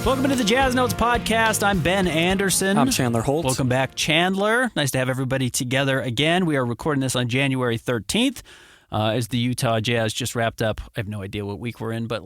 Welcome to the Jazz Notes podcast. I'm Ben Anderson. I'm Chandler Holt. Welcome back, Chandler. Nice to have everybody together again. We are recording this on January 13th as the Utah Jazz just wrapped up. I have no idea what week we're in, but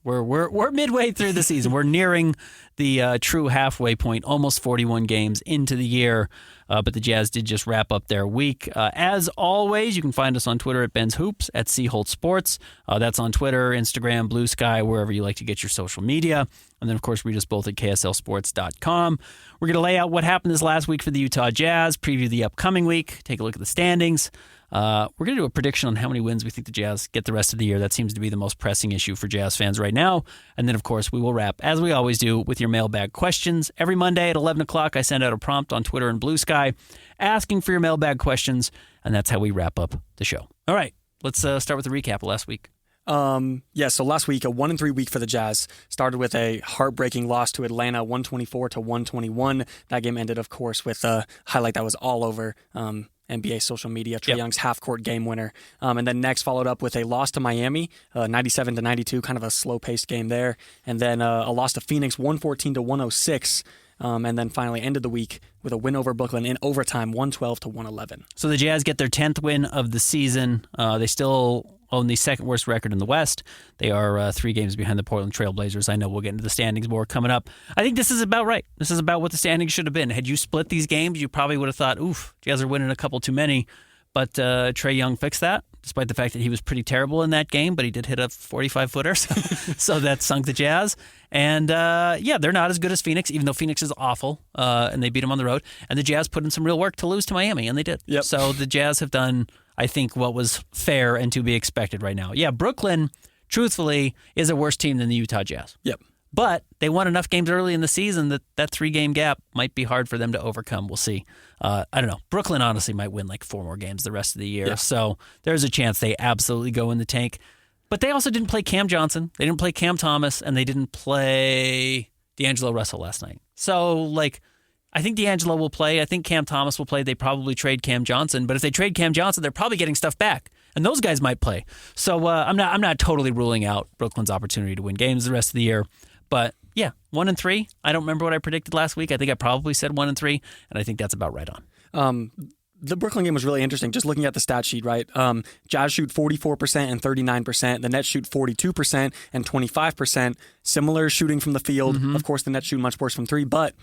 we're midway through the season. We're nearing the true halfway point, almost 41 games into the year. But the Jazz did just wrap up their week. As always, you can find us on Twitter at Ben's Hoops, at Holt Sports. That's on Twitter, Instagram, Blue Sky, wherever you like to get your social media. And then, of course, read us both at KSLSports.com. We're going to lay out what happened this last week for the Utah Jazz, preview the upcoming week, take a look at the standings. We're going to do a prediction on how many wins we think the Jazz get the rest of the year. That seems to be the most pressing issue for Jazz fans right now. And then, of course, we will wrap, as we always do, with your mailbag questions. Every Monday at 11 o'clock, I send out a prompt on Twitter and Blue Sky asking for your mailbag questions, and that's how we wrap up the show. All right, let's start with the recap of last week. So last week, a 1-3 week for the Jazz started with a heartbreaking loss to Atlanta, 124-121. That game ended, of course, with a highlight that was all over NBA social media, Trae Young's half-court game winner. And then next followed up with a loss to Miami, 97-92, kind of a slow-paced game there. And then a loss to Phoenix, 114-106. And then finally ended the week with a win over Brooklyn in overtime, 112-111. So the Jazz get their 10th win of the season. They still own the second worst record in the West. They are 3 games behind the Portland Trail Blazers. I know we'll get into the standings more coming up. I think this is about right. This is about what the standings should have been. Had you split these games, you probably would have thought, oof, Jazz are winning a couple too many. But Trae Young fixed that, despite the fact that he was pretty terrible in that game, but he did hit a 45-footer, so that sunk the Jazz. And, they're not as good as Phoenix, even though Phoenix is awful, and they beat them on the road. And the Jazz put in some real work to lose to Miami, and they did. Yep. So the Jazz have done, I think, what was fair and to be expected right now. Yeah, Brooklyn, truthfully, is a worse team than the Utah Jazz. Yep. But they won enough games early in the season that 3-game gap might be hard for them to overcome. We'll see. I don't know. Brooklyn honestly might win like 4 more games the rest of the year. Yeah. So there's a chance they absolutely go in the tank. But they also didn't play Cam Johnson. They didn't play Cam Thomas. And they didn't play D'Angelo Russell last night. So, I think D'Angelo will play. I think Cam Thomas will play. They probably trade Cam Johnson. But if they trade Cam Johnson, they're probably getting stuff back. And those guys might play. So I'm not totally ruling out Brooklyn's opportunity to win games the rest of the year. But yeah, 1-3. I don't remember what I predicted last week. I think I probably said 1-3, and I think that's about right on. The Brooklyn game was really interesting. Just looking at the stat sheet, right? Jazz shoot 44% and 39%. The Nets shoot 42% and 25%. Similar shooting from the field. Mm-hmm. Of course, the Nets shoot much worse from 3, but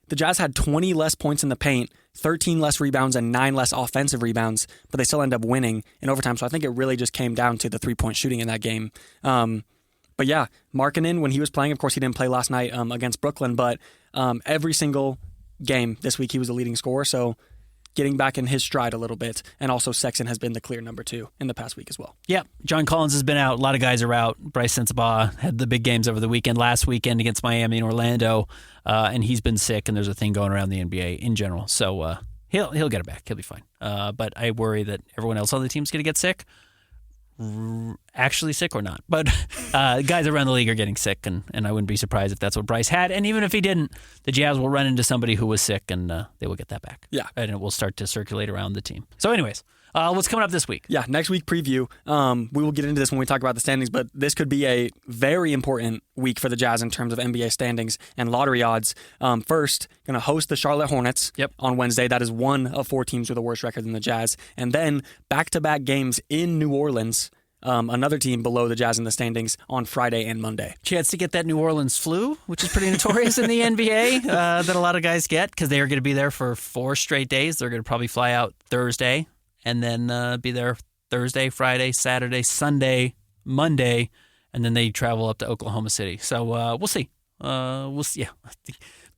the Jazz had 20 less points in the paint, 13 less rebounds, and 9 less offensive rebounds, but they still end up winning in overtime. So I think it really just came down to the 3-point shooting in that game. But yeah, Markkanen, when he was playing, of course, he didn't play last night against Brooklyn, but every single game this week he was the leading scorer, so getting back in his stride a little bit. And also Sexton has been the clear number 2 in the past week as well. Yeah, John Collins has been out. A lot of guys are out. Bryce Sensabaugh had the big games over the weekend, last weekend against Miami and Orlando, and he's been sick, and there's a thing going around the NBA in general. So he'll get it back. He'll be fine. But I worry that everyone else on the team's going to get sick. Actually sick or not, but guys around the league are getting sick, and I wouldn't be surprised if that's what Bryce had. And even if he didn't, the Jazz will run into somebody who was sick, and they will get that back. Yeah, and it will start to circulate around the team. So, anyways, what's coming up this week? Yeah, next week preview. We will get into this when we talk about the standings, but this could be a very important week for the Jazz in terms of NBA standings and lottery odds. First, going to host the Charlotte Hornets on Wednesday. That is one of 4 teams with a worse record than the Jazz. And then back-to-back games in New Orleans. Another team below the Jazz in the standings on Friday and Monday. Chance to get that New Orleans flu, which is pretty notorious in the NBA, that a lot of guys get because they are going to be there for 4 straight days. They're going to probably fly out Thursday and then be there Thursday, Friday, Saturday, Sunday, Monday, and then they travel up to Oklahoma City. So we'll see. We'll see. Yeah,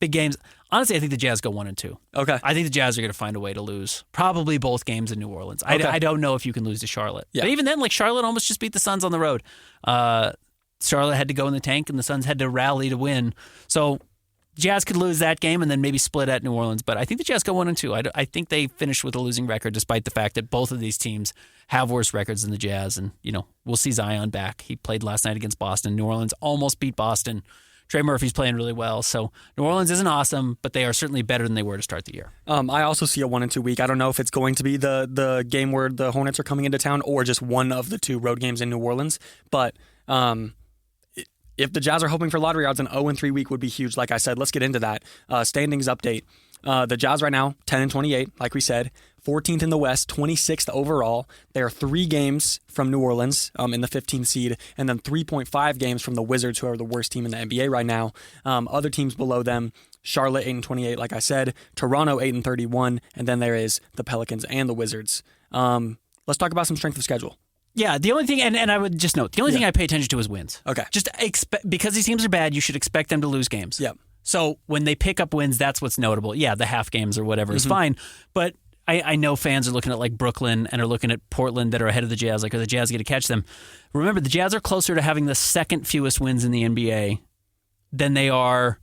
big games. Honestly, I think the Jazz go 1-2. Okay. I think the Jazz are going to find a way to lose probably both games in New Orleans. Okay. I don't know if you can lose to Charlotte. Yeah. But even then, Charlotte almost just beat the Suns on the road. Charlotte had to go in the tank, and the Suns had to rally to win. So Jazz could lose that game and then maybe split at New Orleans. But I think the Jazz go 1-2. I think they finish with a losing record, despite the fact that both of these teams have worse records than the Jazz. And, we'll see Zion back. He played last night against Boston. New Orleans almost beat Boston. Trey Murphy's playing really well. So New Orleans isn't awesome, but they are certainly better than they were to start the year. I also see a 1-2 week. I don't know if it's going to be the game where the Hornets are coming into town or just one of the 2 road games in New Orleans. But if the Jazz are hoping for lottery odds, an 0-3 week would be huge. Like I said, let's get into that. Standings update. The Jazz right now, 10-28, like we said. 14th in the West, 26th overall. They are 3 games from New Orleans in the 15th seed, and then 3.5 games from the Wizards, who are the worst team in the NBA right now. Other teams below them, Charlotte 8-28, like I said. Toronto 8-31, and then there is the Pelicans and the Wizards. Let's talk about some strength of schedule. Yeah, the only thing, and I would just note, the only thing I pay attention to is wins. Okay. Just because these teams are bad, you should expect them to lose games. Yep. So when they pick up wins, that's what's notable. Yeah, the half games or whatever is fine. But I know fans are looking at like Brooklyn and are looking at Portland that are ahead of the Jazz. Like, are the Jazz going to catch them? Remember, the Jazz are closer to having the second fewest wins in the NBA than they are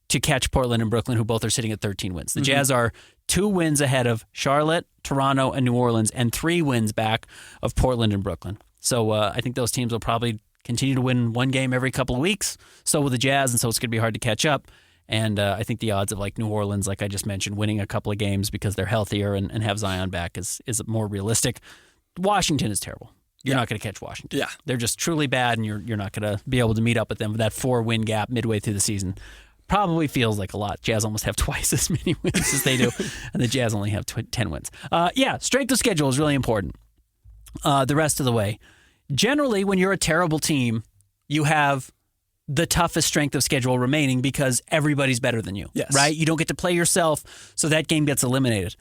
to catch Portland and Brooklyn, who both are sitting at 13 wins. The Jazz are 2 wins ahead of Charlotte, Toronto, and New Orleans, and 3 wins back of Portland and Brooklyn. So I think those teams will probably continue to win 1 game every couple of weeks. So will the Jazz, and so it's going to be hard to catch up. And I think the odds of like New Orleans, like I just mentioned, winning a couple of games because they're healthier and have Zion back is more realistic. Washington is terrible. You're not going to catch Washington. Yeah. They're just truly bad, and you're not going to be able to meet up with them with that 4-win gap midway through the season. Probably feels like a lot. Jazz almost have twice as many wins as they do, and the Jazz only have 10 wins. Strength of schedule is really important. The rest of the way. Generally, when you're a terrible team, you have the toughest strength of schedule remaining because everybody's better than you, right? You don't get to play yourself, so that game gets eliminated.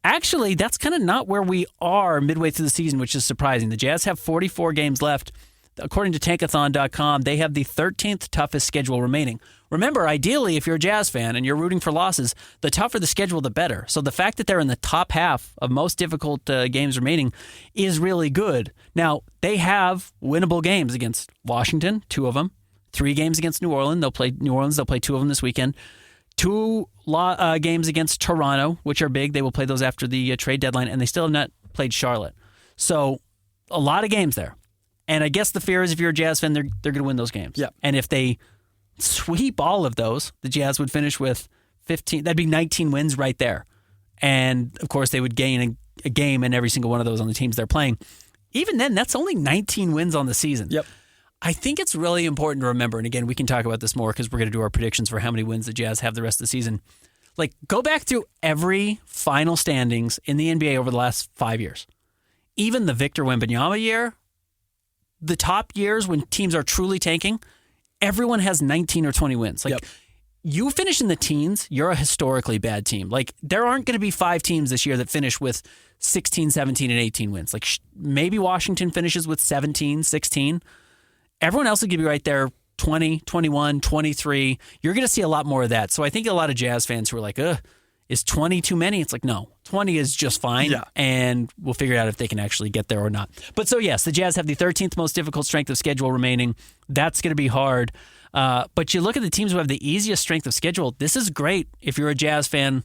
Actually, that's kind of not where we are midway through the season, which is surprising. The Jazz have 44 games left. According to Tankathon.com, they have the 13th toughest schedule remaining. Remember, ideally, if you're a Jazz fan and you're rooting for losses, the tougher the schedule, the better. So the fact that they're in the top half of most difficult games remaining is really good. Now, they have winnable games against Washington, 2 of them. 3 games against New Orleans. They'll play 2 of them this weekend. 2 games against Toronto, which are big. They will play those after the trade deadline, and they still have not played Charlotte. So a lot of games there. And I guess the fear is if you're a Jazz fan, they're going to win those games. Yeah. And if they sweep all of those, the Jazz would finish with 15. That'd be 19 wins right there. And, of course, they would gain a game in every single one of those on the teams they're playing. Even then, that's only 19 wins on the season. Yep. I think it's really important to remember, and again, we can talk about this more because we're going to do our predictions for how many wins the Jazz have the rest of the season. Like, go back through every final standings in the NBA over the last 5 years. Even the Victor Wembanyama year, the top years when teams are truly tanking, everyone has 19 or 20 wins. Like, you finish in the teens, you're a historically bad team. Like, there aren't going to be 5 teams this year that finish with 16, 17, and 18 wins. Like, maybe Washington finishes with 17, 16. Everyone else will give you right there 20, 21, 23. You're going to see a lot more of that. So I think a lot of Jazz fans who are like, is 20 too many? It's like, no, 20 is just fine. Yeah. And we'll figure out if they can actually get there or not. But so, yes, the Jazz have the 13th most difficult strength of schedule remaining. That's going to be hard. But you look at the teams who have the easiest strength of schedule. This is great if you're a Jazz fan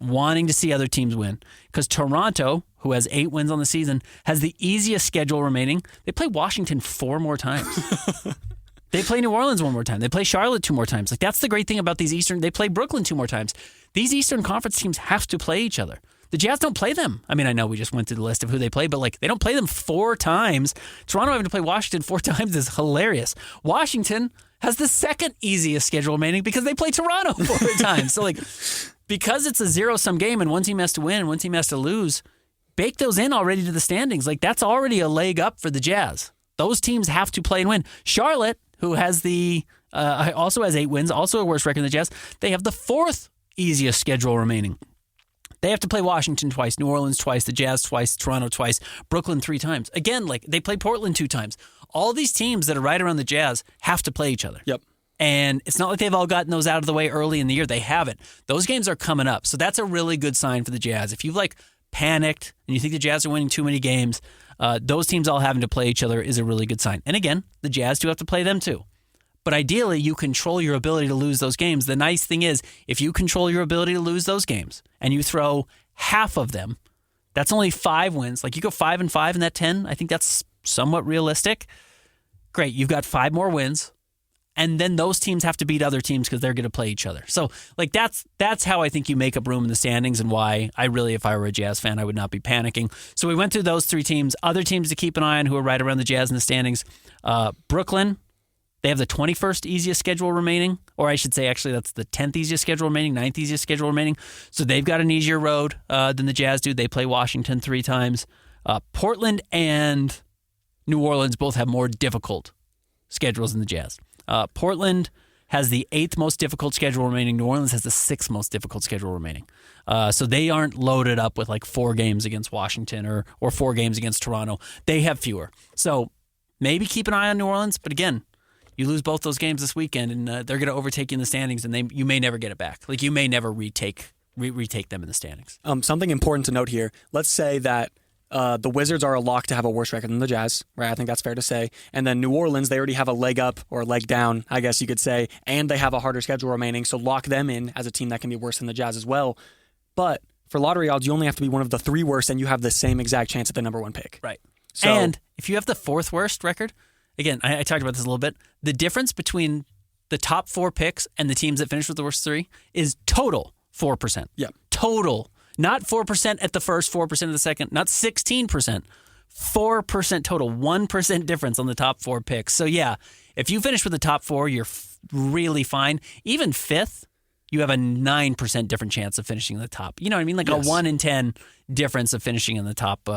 wanting to see other teams win. Because Toronto, who has 8 wins on the season, has the easiest schedule remaining. They play Washington 4 more times. They play New Orleans 1 more time. They play Charlotte 2 more times. Like, that's the great thing about these Eastern. They play Brooklyn 2 more times. These Eastern Conference teams have to play each other. The Jazz don't play them. I mean, I know we just went through the list of who they play, but like, they don't play them 4 times. Toronto having to play Washington 4 times is hilarious. Washington has the second easiest schedule remaining because they play Toronto 4 times. So, like, because it's a zero-sum game and one team has to win and one team has to lose, bake those in already to the standings. Like, that's already a leg up for the Jazz. Those teams have to play and win. Charlotte, who has also has 8 wins, also a worse record than the Jazz, they have the 4th easiest schedule remaining. They have to play Washington twice, New Orleans twice, the Jazz twice, Toronto twice, Brooklyn 3 times. Again, like, they play Portland 2 times. All these teams that are right around the Jazz have to play each other. Yep. And it's not like they've all gotten those out of the way early in the year. They haven't. Those games are coming up. So that's a really good sign for the Jazz. If you've like panicked and you think the Jazz are winning too many games, those teams all having to play each other is a really good sign. And again, the Jazz do have to play them too. But ideally, you control your ability to lose those games. The nice thing is, if you control your ability to lose those games and you throw half of them, that's only 5 wins. Like, you go 5-5 in that 10. I think that's somewhat realistic. Great. You've got 5 more wins. And then those teams have to beat other teams because they're going to play each other. So, like, that's how I think you make up room in the standings and why I really, if I were a Jazz fan, I would not be panicking. So we went through those 3 teams. Other teams to keep an eye on who are right around the Jazz in the standings. Brooklyn, They have the 21st easiest schedule remaining, or I should say actually that's the 10th easiest schedule remaining, 9th easiest schedule remaining. So they've got an easier road than the Jazz do. They play Washington 3 times. Portland and New Orleans both have more difficult schedules than the Jazz. Portland has the 8th most difficult schedule remaining. New Orleans has the 6th most difficult schedule remaining. So they aren't loaded up with like 4 games against Washington or 4 games against Toronto. They have fewer. So maybe keep an eye on New Orleans. But again, you lose both those games this weekend, and they're going to overtake you in the standings, and you may never get it back. Like you may never retake them in the standings. Something important to note here. Let's say that the Wizards are a lock to have a worse record than the Jazz, right? I think that's fair to say. And then New Orleans, they already have a leg up or a leg down, I guess you could say, and they have a harder schedule remaining, so lock them in as a team that can be worse than the Jazz as well. But for lottery odds, you only have to be one of the 3 worst, and you have the same exact chance at the number 1 pick. Right. So, and if you have the 4th worst record, again, I talked about this a little bit, the difference between the top 4 picks and the teams that finish with the worst 3 is total 4%. Yeah. Total. Not 4% at the first, 4% at the second, not 16%. 4% total, 1% difference on the top 4 picks. So yeah, if you finish with the top 4, you're really fine. Even 5th, you have a 9% different chance of finishing in the top. You know what I mean? Like yes. A 1 in 10 difference of finishing in the top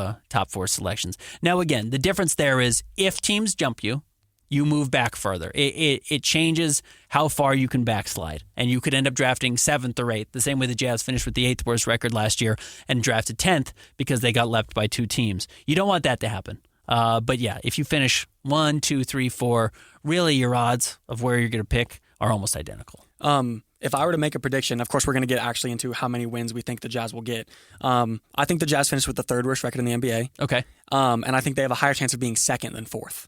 4 selections. Now again, the difference there is if teams jump you, you move back further. It changes how far you can backslide. And you could end up drafting 7th or 8th, the same way the Jazz finished with the 8th worst record last year and drafted 10th because they got leapt by 2 teams. You don't want that to happen. But yeah, if you finish 1, 2, 3, 4, really your odds of where you're going to pick are almost identical. If I were to make a prediction, of course, we're going to get actually into how many wins we think the Jazz will get. I think the Jazz finished with the 3rd worst record in the NBA. Okay. And I think they have a higher chance of being 2nd than 4th.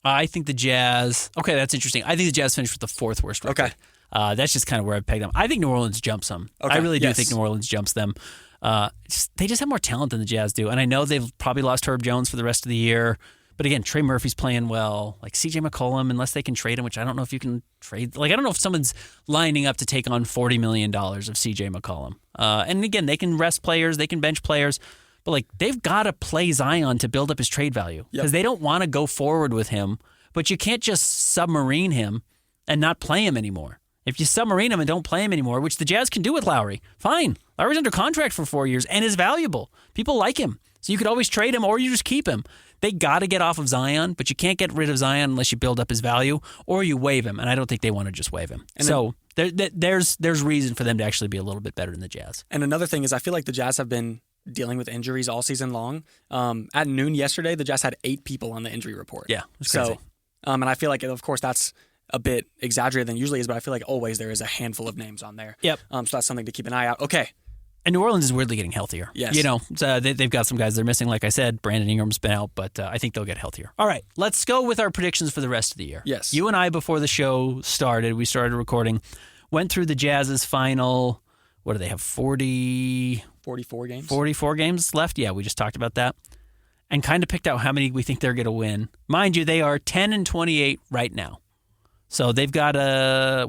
I think the Jazz... Okay, that's interesting. I think the Jazz finished with the 4th worst record. Okay. That's just kind of where I pegged them. I think New Orleans jumps them. Okay. I really do think New Orleans jumps them. They just have more talent than the Jazz do. And I know they've probably lost Herb Jones for the rest of the year. But again, Trey Murphy's playing well. Like CJ McCollum, unless they can trade him, which I don't know if you can trade. Like I don't know if someone's lining up to take on $40 million of CJ McCollum. And again, they can rest players, they can bench players. But like they've got to play Zion to build up his trade value. Because they don't want to go forward with him. But you can't just submarine him and not play him anymore. If you submarine him and don't play him anymore, which the Jazz can do with Lowry, fine. Lowry's under contract for 4 years and is valuable. People like him. So you could always trade him or you just keep him. They got to get off of Zion, but you can't get rid of Zion unless you build up his value or you waive him. And I don't think they want to just waive him. And so there's reason for them to actually be a little bit better than the Jazz. And another thing is I feel like the Jazz have been dealing with injuries all season long. At noon yesterday, the Jazz had 8 people on the injury report. Yeah, it's crazy. So, and I feel like, of course, that's a bit exaggerated than usually is, but I feel like always there is a handful of names on there. Yep. So that's something to keep an eye out. Okay. And New Orleans is weirdly getting healthier. Yes. You know, they've got some guys they're missing. Like I said, Brandon Ingram's been out, but I think they'll get healthier. All right, let's go with our predictions for the rest of the year. Yes. You and I, before the show started, we started recording, went through the Jazz's final, what do they have, 44 games? 44 games left? Yeah, we just talked about that. And kind of picked out how many we think they're going to win. Mind you, they are 10-28 right now. So they've got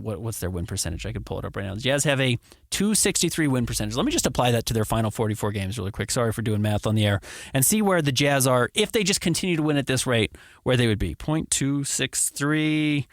what's their win percentage? I could pull it up right now. The Jazz have a .263 win percentage. Let me just apply that to their final 44 games really quick. Sorry for doing math on the air. And see where the Jazz are, if they just continue to win at this rate, where they would be. .263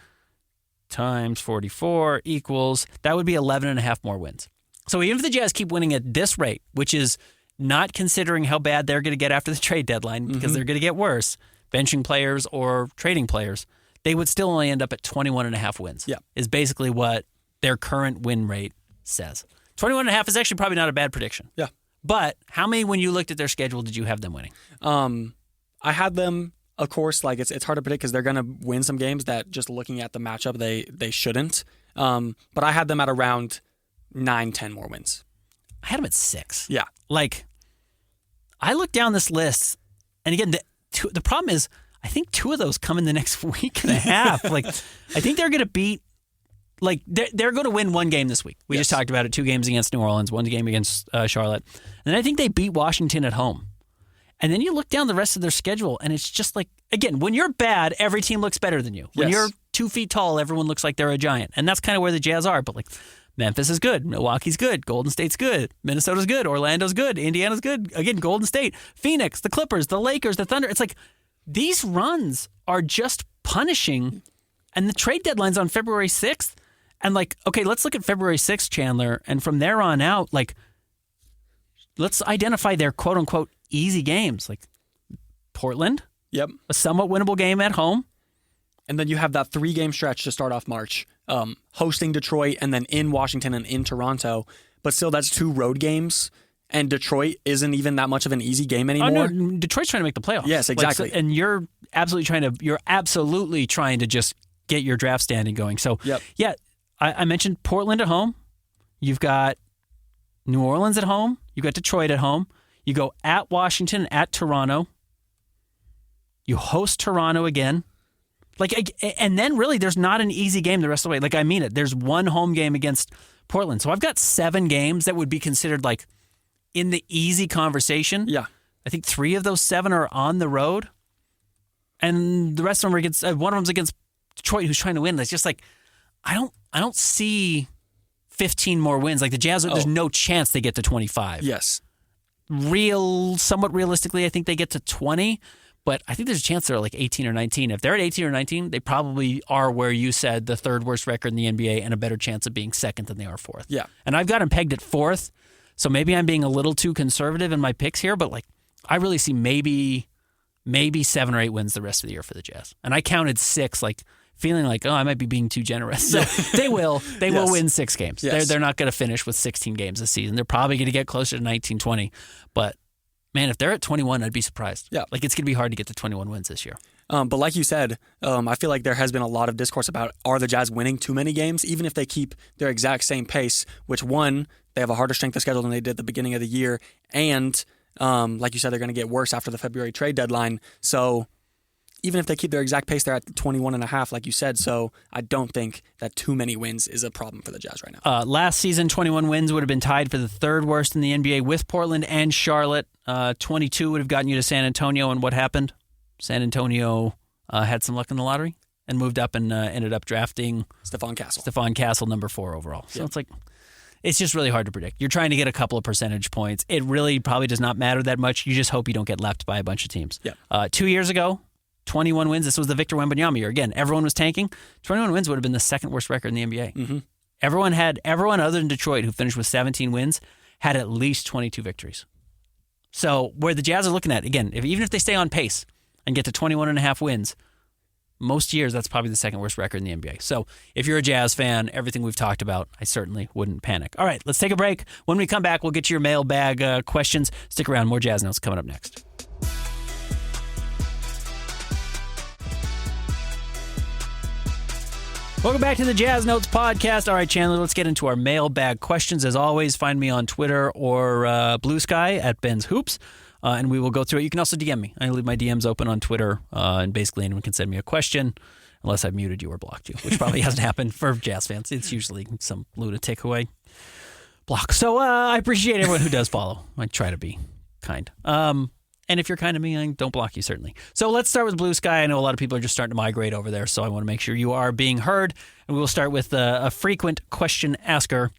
times 44 equals, that would be 11.5 more wins. So even if the Jazz keep winning at this rate, which is not considering how bad they're going to get after the trade deadline, because they're going to get worse, benching players or trading players, they would still only end up at 21.5 wins. Yeah. Is basically what their current win rate says. 21.5 is actually probably not a bad prediction. Yeah. But how many, when you looked at their schedule, did you have them winning? I had them, of course, like it's hard to predict because they're going to win some games that just looking at the matchup, they shouldn't. But I had them at around 9-10 more wins. I had them at 6. Yeah. Like, I looked down this list, and again, the problem is, I think 2 of those come in the next week and a half. Like, I think they're going to beat, like, they're going to win 1 game this week. We just talked about it, 2 games against New Orleans, 1 game against Charlotte. And then I think they beat Washington at home. And then you look down the rest of their schedule, and it's just like, again, when you're bad, every team looks better than you. When you're 2 feet tall, everyone looks like they're a giant. And that's kind of where the Jazz are. But, like, Memphis is good. Milwaukee's good. Golden State's good. Minnesota's good. Orlando's good. Indiana's good. Again, Golden State. Phoenix, the Clippers, the Lakers, the Thunder. It's like, these runs are just punishing And the trade deadline's on February 6th. And like, okay, let's look at February 6th, Chandler. And from there on out, like, let's identify their quote unquote easy games. Like Portland. Yep. A somewhat winnable game at home. And then you have that 3-game stretch to start off March, hosting Detroit and then in Washington and in Toronto. But still, that's 2 road games. And Detroit isn't even that much of an easy game anymore. Oh, no, Detroit's trying to make the playoffs. Yes, exactly. Like, so, and you're absolutely trying to just get your draft standing going. So, yeah, I mentioned Portland at home. You've got New Orleans at home. You've got Detroit at home. You go at Washington, at Toronto. You host Toronto again. Like, and then really there's not an easy game the rest of the way. Like, I mean it. There's one home game against Portland. So I've got 7 games that would be considered like in the easy conversation. Yeah. I think 3 of those 7 are on the road. And the rest of them are against, one of them's against Detroit, who's trying to win. It's just like, I don't see 15 more wins. Like the Jazz, there's no chance they get to 25. Yes. Somewhat realistically, I think they get to 20. But I think there's a chance they're like 18 or 19. If they're at 18 or 19, they probably are where you said the 3rd worst record in the NBA and a better chance of being 2nd than they are 4th. Yeah. And I've got them pegged at 4th. So maybe I'm being a little too conservative in my picks here, but like I really see maybe 7 or 8 wins the rest of the year for the Jazz. And I counted 6, like feeling like, I might be being too generous. So they will win 6 games. Yes. They're not going to finish with 16 games this season. They're probably going to get closer to 19, 20. But man, if they're at 21, I'd be surprised. Yeah. Like, it's going to be hard to get to 21 wins this year. But like you said, I feel like there has been a lot of discourse about, are the Jazz winning too many games, even if they keep their exact same pace, which, one, they have a harder strength of schedule than they did at the beginning of the year, and like you said, they're going to get worse after the February trade deadline. So even if they keep their exact pace, they're at 21.5, like you said. So I don't think that too many wins is a problem for the Jazz right now. Last season, 21 wins would have been tied for the 3rd worst in the NBA with Portland and Charlotte. 22 would have gotten you to San Antonio. And what happened? San Antonio had some luck in the lottery and moved up and ended up drafting Stephon Castle, number 4 overall. So it's like, it's just really hard to predict. You're trying to get a couple of percentage points. It really probably does not matter that much. You just hope you don't get left by a bunch of teams. Yeah. 2 years ago, 21 wins. This was the Victor Wembanyama year. Again, everyone was tanking. 21 wins would have been the 2nd worst record in the NBA. Mm-hmm. Everyone other than Detroit, who finished with 17 wins, had at least 22 victories. So where the Jazz are looking at, again, even if they stay on pace and get to 21.5 wins, most years that's probably the 2nd worst record in the NBA. So if you're a Jazz fan, everything we've talked about, I certainly wouldn't panic. All right, let's take a break. When we come back, we'll get to your mailbag questions. Stick around. More Jazz Notes coming up next. Welcome back to the Jazz Notes podcast. All right, Chandler, let's get into our mailbag questions. As always, find me on Twitter or Blue Sky at Ben's Hoops, and we will go through it. You can also DM me. I leave my DMs open on Twitter, and basically anyone can send me a question, unless I've muted you or blocked you, which probably hasn't happened for Jazz fans. It's usually some lunatic who I block. So I appreciate everyone who does follow. I try to be kind. And if you're kind to me, I don't block you, certainly. So let's start with Blue Sky. I know a lot of people are just starting to migrate over there, so I want to make sure you are being heard. And we will start with a frequent question asker.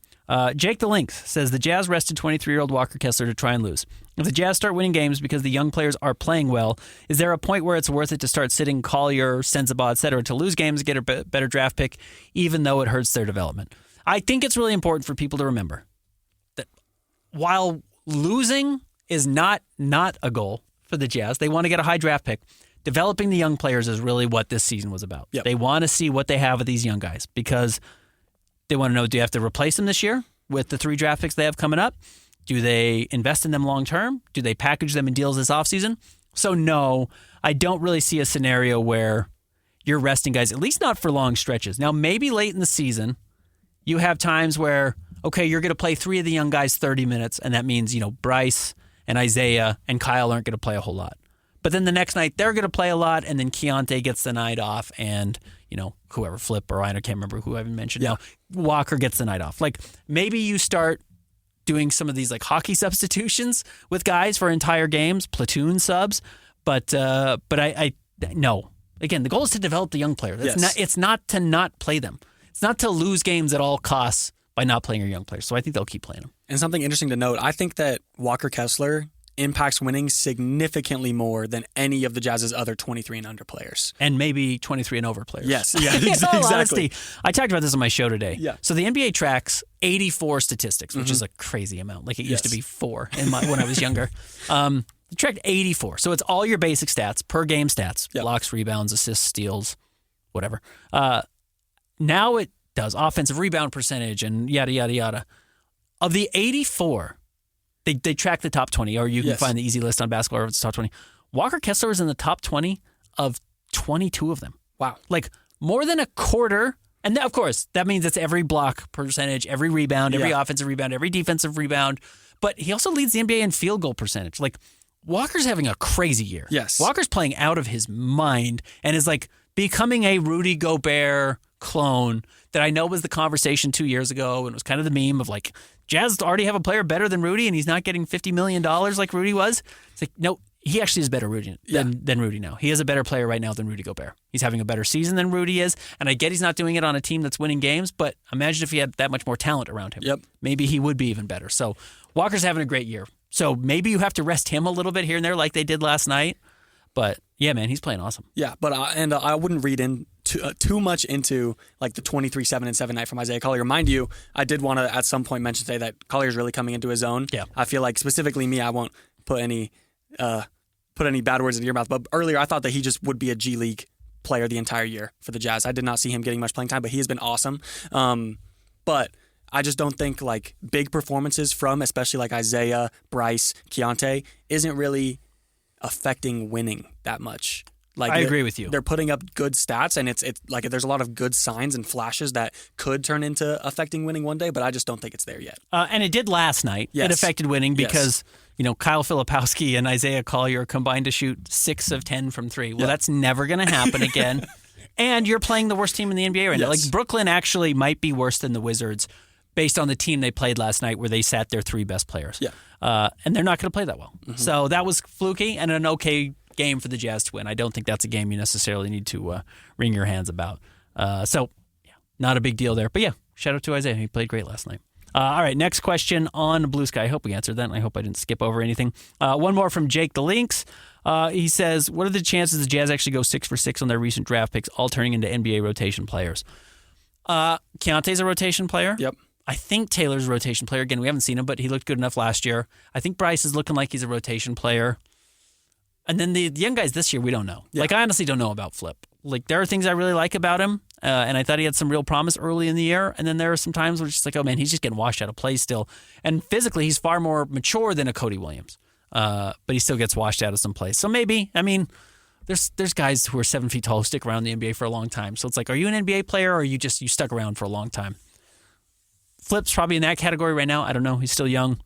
Jake the Lynx says, the Jazz rested 23-year-old Walker Kessler to try and lose. If the Jazz start winning games because the young players are playing well, is there a point where it's worth it to start sitting Collier, Sensabaugh, etc., to lose games and get a better draft pick, even though it hurts their development? I think it's really important for people to remember that while losing is not a goal for the Jazz. They want to get a high draft pick. Developing the young players is really what this season was about. Yep. They want to see what they have with these young guys because they want to know, do you have to replace them this year with the 3 draft picks they have coming up? Do they invest in them long term? Do they package them in deals this offseason? So no, I don't really see a scenario where you're resting guys, at least not for long stretches. Now, maybe late in the season, you have times where, okay, you're going to play 3 of the young guys 30 minutes, and that means, Bryce and Isaiah and Kyle aren't going to play a whole lot. But then the next night, they're going to play a lot, and then Keontae gets the night off, and, whoever, Flip or I can't remember who I haven't mentioned now, Walker gets the night off. Like, maybe you start doing some of these, like, hockey substitutions with guys for entire games, platoon subs, but I no. Again, the goal is to develop the young player. It's not to not play them. It's not to lose games at all costs by not playing your young players. So I think they'll keep playing them. And something interesting to note, I think that Walker Kessler impacts winning significantly more than any of the Jazz's other 23 and under players. And maybe 23 and over players. Yes. Yeah, In all exactly. honesty, I talked about this on my show today. Yeah. So the NBA tracks 84 statistics, which is a crazy amount. Like it used to be 4 when I was younger. It tracked 84. So it's all your basic stats, per game stats, blocks, rebounds, assists, steals, whatever. Now it does offensive rebound percentage and yada, yada, yada. Of the 84, they track the top 20, or you can find the easy list on Basketball Reference top 20. Walker Kessler is in the top 20 of 22 of them. Wow. Like more than a quarter. And of course, that means it's every block percentage, every rebound, every offensive rebound, every defensive rebound. But he also leads the NBA in field goal percentage. Like Walker's having a crazy year. Yes. Walker's playing out of his mind and is like becoming a Rudy Gobert clone that I know was the conversation 2 years ago, and it was kind of the meme of like, Jazz already have a player better than Rudy and he's not getting $50 million like Rudy was. It's like, no, he actually is better Rudy than Rudy now. He is a better player right now than Rudy Gobert. He's having a better season than Rudy is, and I get he's not doing it on a team that's winning games, but imagine if he had that much more talent around him. Yep. Maybe he would be even better. So Walker's having a great year. So maybe you have to rest him a little bit here and there like they did last night. But yeah, man, he's playing awesome. Yeah, but I wouldn't read in too much into like the 23-7-7 night from Isaiah Collier. Mind you, I did want to at some point mention today that Collier's really coming into his own. Yeah. I feel like specifically me, I won't put any bad words into your mouth. But earlier, I thought that he just would be a G League player the entire year for the Jazz. I did not see him getting much playing time, but he has been awesome. But I just don't think like big performances from especially like Isaiah, Bryce, Keontae isn't really affecting winning that much. Like I agree with you. They're putting up good stats, and it's like there's a lot of good signs and flashes that could turn into affecting winning one day, but I just don't think it's there yet. And it did last night. Yes. It affected winning because Kyle Filipowski and Isaiah Collier combined to shoot 6 of 10 from 3. Well, that's never going to happen again. And you're playing the worst team in the NBA right now. Like Brooklyn actually might be worse than the Wizards based on the team they played last night where they sat their 3 best players. Yeah. And they're not going to play that well. Mm-hmm. So that was fluky and an okay game for the Jazz to win. I don't think that's a game you necessarily need to wring your hands about. Not a big deal there. But yeah, shout out to Isaiah. He played great last night. All right, next question on Blue Sky. I hope we answered that, and I hope I didn't skip over anything. One more from Jake the Lynx. He says, what are the chances the Jazz actually go 6 for 6 on their recent draft picks, all turning into NBA rotation players? Keontae's a rotation player. Yep. I think Taylor's a rotation player. Again, we haven't seen him, but he looked good enough last year. I think Bryce is looking like he's a rotation player. And then the young guys this year, we don't know. Yeah. Like, I honestly don't know about Flip. Like, there are things I really like about him, and I thought he had some real promise early in the year. And then there are some times where it's just like, oh, man, he's just getting washed out of play still. And physically, he's far more mature than a Cody Williams. But he still gets washed out of some plays. So maybe, I mean, there's guys who are 7 feet tall who stick around the NBA for a long time. So it's like, are you an NBA player, or are you stuck around for a long time? Flip's probably in that category right now. I don't know. He's still young.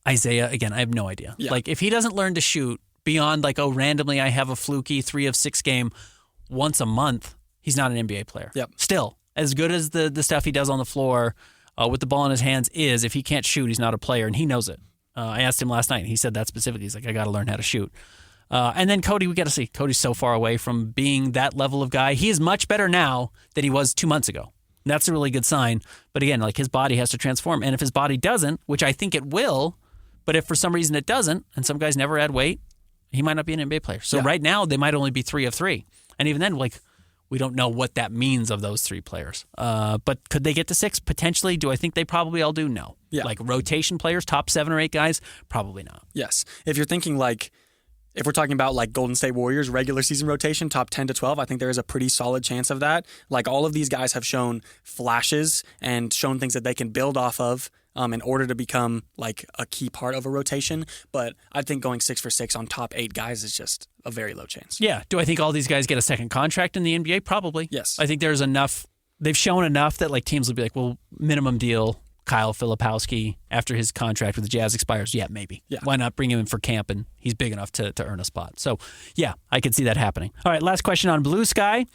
Isaiah, again, I have no idea. Yeah. Like, if he doesn't learn to shoot beyond like, oh, randomly I have a fluky 3 of 6 game once a month, he's not an NBA player. Yep. Still, as good as the stuff he does on the floor with the ball in his hands is, if he can't shoot, he's not a player, and he knows it. I asked him last night, and he said that specifically. He's like, I got to learn how to shoot. And then Cody, we got to see. Cody's so far away from being that level of guy. He is much better now than he was 2 months ago. And that's a really good sign. But again, like, his body has to transform. And if his body doesn't, which I think it will, but if for some reason it doesn't, and some guys never add weight, he might not be an NBA player. So right now, they might only be 3 of 3. And even then, like, we don't know what that means of those 3 players. But could they get to 6? Potentially. Do I think they probably all do? No. Yeah. Like, rotation players, top 7 or 8 guys? Probably not. Yes. If you're thinking like, if we're talking about like Golden State Warriors regular season rotation, top 10 to 12, I think there is a pretty solid chance of that. Like, all of these guys have shown flashes and shown things that they can build off of in order to become like a key part of a rotation. But I think going 6 for 6 on top 8 guys is just a very low chance. Yeah. Do I think all these guys get a second contract in the NBA? Probably. Yes. I think there's enough. They've shown enough that like teams will be like, well, minimum deal, Kyle Filipowski after his contract with the Jazz expires. Yeah, maybe. Yeah. Why not bring him in for camp, and he's big enough to earn a spot. So, yeah, I could see that happening. All right, last question on Blue Sky.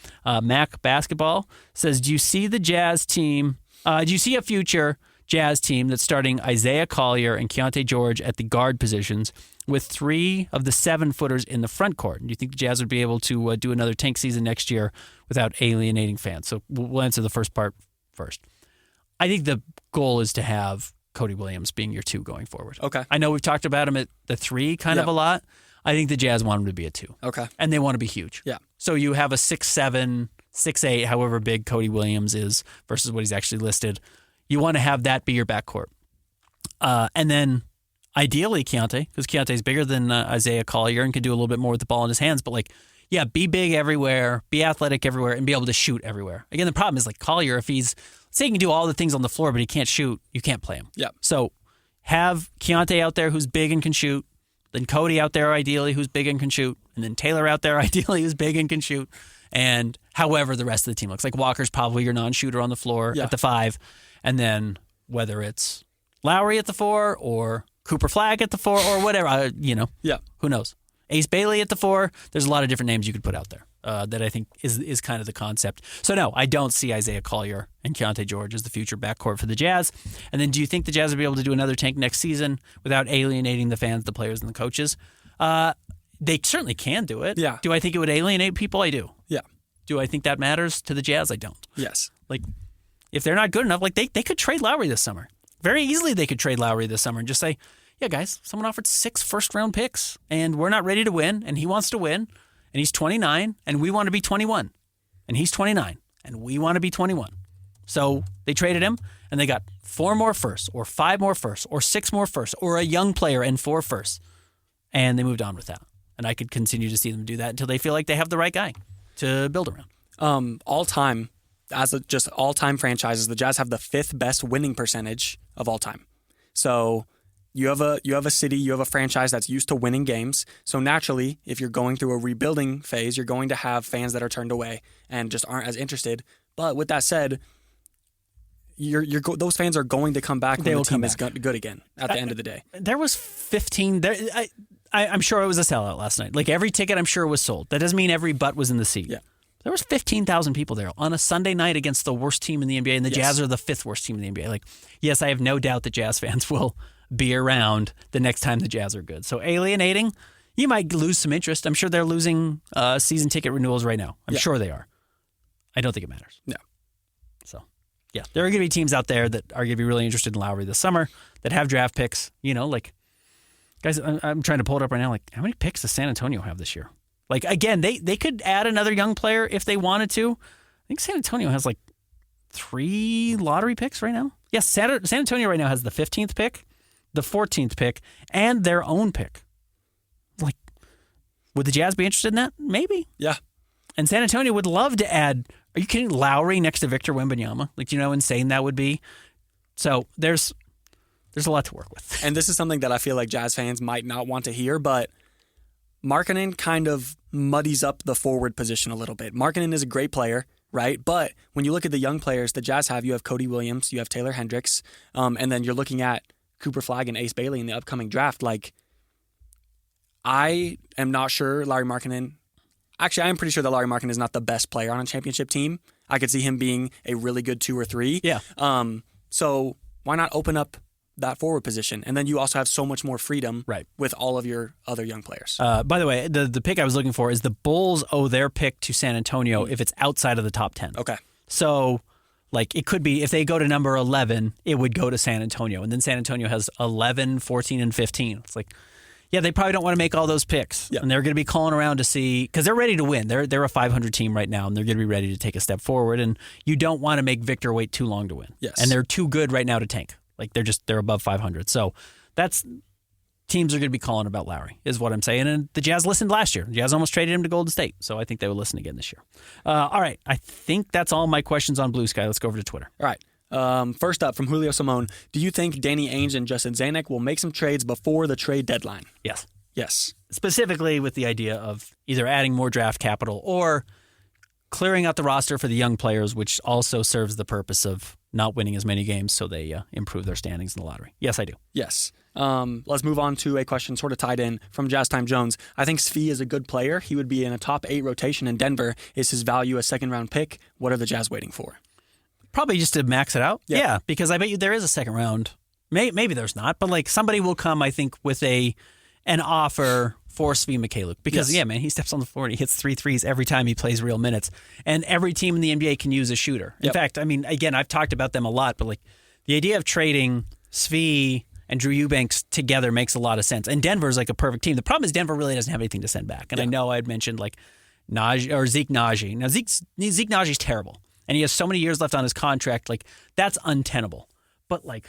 Mac Basketball says, do you see the Jazz team, do you see a future Jazz team that's starting Isaiah Collier and Keontae George at the guard positions with 3 of the 7-footers in the front court? And do you think the Jazz would be able to do another tank season next year without alienating fans? So we'll answer the first part first. I think the goal is to have Cody Williams being your 2 going forward. Okay. I know we've talked about him at the 3 kind of a lot. I think the Jazz want him to be a 2. Okay. And they want to be huge. Yeah. So you have a 6'7", 6'8", however big Cody Williams is versus what he's actually listed. You want to have that be your backcourt. And then ideally Keontae, because Keontae's bigger than Isaiah Collier and can do a little bit more with the ball in his hands. But be big everywhere, be athletic everywhere, and be able to shoot everywhere. Again, the problem is Collier, if he's, say he can do all the things on the floor, but he can't shoot, you can't play him. Yeah. So have Keontae out there who's big and can shoot, then Cody out there ideally who's big and can shoot, and then Taylor out there ideally who's big and can shoot. And however the rest of the team looks. Walker's probably your non-shooter on the floor at the 5. And then whether it's Lowry at the 4 or Cooper Flagg at the 4 or whatever, who knows? Ace Bailey at the 4. There's a lot of different names you could put out there that I think is kind of the concept. So no, I don't see Isaiah Collier and Keontae George as the future backcourt for the Jazz. And then do you think the Jazz will be able to do another tank next season without alienating the fans, the players, and the coaches? They certainly can do it. Yeah. Do I think it would alienate people? I do. Yeah. Do I think that matters to the Jazz? I don't. Yes. If they're not good enough, they could trade Lowry this summer. Very easily they could trade Lowry this summer and just say, yeah, guys, someone offered 6 first-round picks, and we're not ready to win, and he wants to win, and he's 29, and we want to be 21. And he's 29, and we want to be 21. So they traded him, and they got 4 more firsts, or 5 more firsts, or 6 more firsts, or a young player and 4 firsts. And they moved on with that. And I could continue to see them do that until they feel like they have the right guy to build around. All-time, just all-time franchises, the Jazz have the 5th best winning percentage of all time. So you have a city, you have a franchise that's used to winning games. So naturally, if you're going through a rebuilding phase, you're going to have fans that are turned away and just aren't as interested. But with that said, those fans are going to come back when the team is good again at the end of the day. There was 15. I'm sure it was a sellout last night. Every ticket, I'm sure, was sold. That doesn't mean every butt was in the seat. Yeah. There was 15,000 people there on a Sunday night against the worst team in the NBA, and the Jazz are the 5th worst team in the NBA. Yes, I have no doubt that Jazz fans will be around the next time the Jazz are good. So alienating, you might lose some interest. I'm sure they're losing season ticket renewals right now. I'm sure they are. I don't think it matters. No. So, yeah, there are going to be teams out there that are going to be really interested in Lowry this summer that have draft picks. Guys, I'm trying to pull it up right now. How many picks does San Antonio have this year? Again, they could add another young player if they wanted to. I think San Antonio has 3 lottery picks right now. Yes, San Antonio right now has the 15th pick, the 14th pick, and their own pick. Would the Jazz be interested in that? Maybe. Yeah. And San Antonio would love to add, are you kidding, Lowry next to Victor Wembanyama? Do you know how insane that would be? So there's a lot to work with. And this is something that I feel like Jazz fans might not want to hear, but Markkanen kind of muddies up the forward position a little bit. Markkanen is a great player, right? But when you look at the young players the Jazz have, you have Cody Williams, you have Taylor Hendricks, and then you're looking at Cooper Flagg and Ace Bailey in the upcoming draft. I am not sure Larry Markkanen. Actually, I am pretty sure that Larry Markkanen is not the best player on a championship team. I could see him being a really good 2 or 3. Yeah. So why not open up that forward position? And then you also have so much more freedom with all of your other young players. By the way, the pick I was looking for is the Bulls owe their pick to San Antonio if it's outside of the top 10. Okay. So, it could be if they go to number 11, it would go to San Antonio. And then San Antonio has 11, 14, and 15. It's they probably don't want to make all those picks. Yep. And they're going to be calling around to see, because they're ready to win. They're a 500 team right now, and they're going to be ready to take a step forward. And you don't want to make Victor wait too long to win. Yes. And they're too good right now to tank. They're above 500. So teams are going to be calling about Lowry, is what I'm saying. And the Jazz listened last year. The Jazz almost traded him to Golden State. So I think they will listen again this year. All right. I think that's all my questions on Blue Sky. Let's go over to Twitter. All right. First up from Julio Simone, do you think Danny Ainge and Justin Zanuck will make some trades before the trade deadline? Yes. Yes. Specifically with the idea of either adding more draft capital or clearing out the roster for the young players, which also serves the purpose of not winning as many games so they improve their standings in the lottery. Yes, I do. Yes. Let's move on to a question sort of tied in from Jazz Time Jones. I think Svi is a good player. He would be in a top 8 rotation in Denver. Is his value a second-round pick? What are the Jazz waiting for? Probably just to max it out. Yeah, because I bet you there is a second round. Maybe there's not, but somebody will come, I think, with an offer for Svi Mykhailiuk. Because, man, he steps on the floor and he hits 3 threes every time he plays real minutes. And every team in the NBA can use a shooter. In fact, again, I've talked about them a lot, but the idea of trading Svi and Drew Eubanks together makes a lot of sense. And Denver's like a perfect team. The problem is Denver really doesn't have anything to send back. And I know I had mentioned like Zeke Najee. Now Zeke Najee's terrible. And he has so many years left on his contract. Like, that's untenable. But like,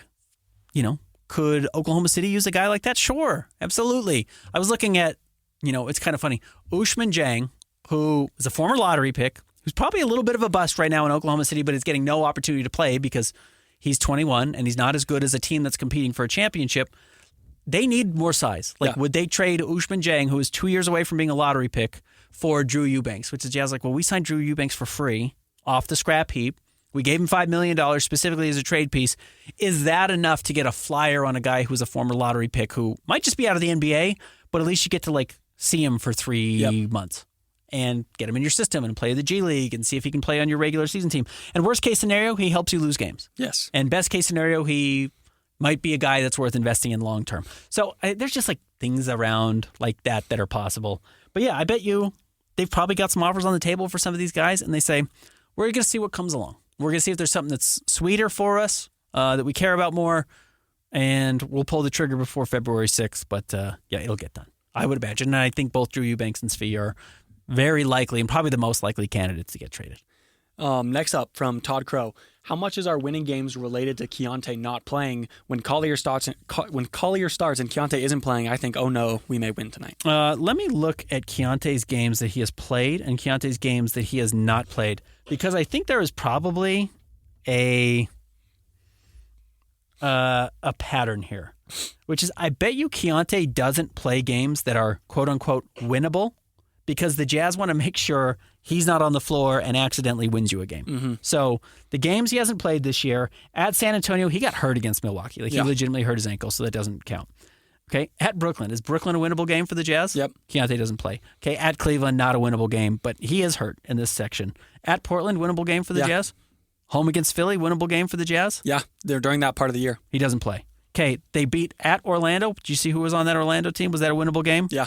could Oklahoma City use a guy like that? Sure. Absolutely. I was looking at, it's kind of funny. Ousmane Dieng, who is a former lottery pick, who's probably a little bit of a bust right now in Oklahoma City, but is getting no opportunity to play because he's 21 and he's not as good as a team that's competing for a championship. They need more size. Like, would they trade Ousmane Dieng, who is 2 years away from being a lottery pick, for Drew Eubanks? Which is Jazz like, well, we signed Drew Eubanks for free off the scrap heap. We gave him $5 million specifically as a trade piece. Is that enough to get a flyer on a guy who's a former lottery pick who might just be out of the NBA, but at least you get to like see him for 3 months and get him in your system and play the G League and see if he can play on your regular season team. And worst case scenario, he helps you lose games. Yes. And best case scenario, he might be a guy that's worth investing in long term. So there's just like things around like that are possible. But yeah, I bet you they've probably got some offers on the table for some of these guys, and they say, we're going to see what comes along. We're going to see if there's something that's sweeter for us, that we care about more, and we'll pull the trigger before February 6th. But it'll get done, I would imagine. And I think both Drew Eubanks and Svi are very likely and probably the most likely candidates to get traded. Next up from Todd Crow, how much is our winning games related to Keontae not playing? When Collier starts and Keontae isn't playing, I think, oh no, we may win tonight. Let me look at Keontae's games that he has played and Keontae's games that he has not played, because I think there is probably a pattern here, which is I bet you Keontae doesn't play games that are quote unquote winnable, because the Jazz want to make sure he's not on the floor and accidentally wins you a game. Mm-hmm. So the games he hasn't played this year, at San Antonio, he got hurt against Milwaukee. He legitimately hurt his ankle, so that doesn't count. Okay, at Brooklyn. Is Brooklyn a winnable game for the Jazz? Yep. Keontae doesn't play. Okay, at Cleveland, not a winnable game, but he is hurt in this section. At Portland, winnable game for the Jazz? Home against Philly, winnable game for the Jazz? Yeah, they're during that part of the year. He doesn't play. Okay, they beat at Orlando. Did you see who was on that Orlando team? Was that a winnable game? Yeah.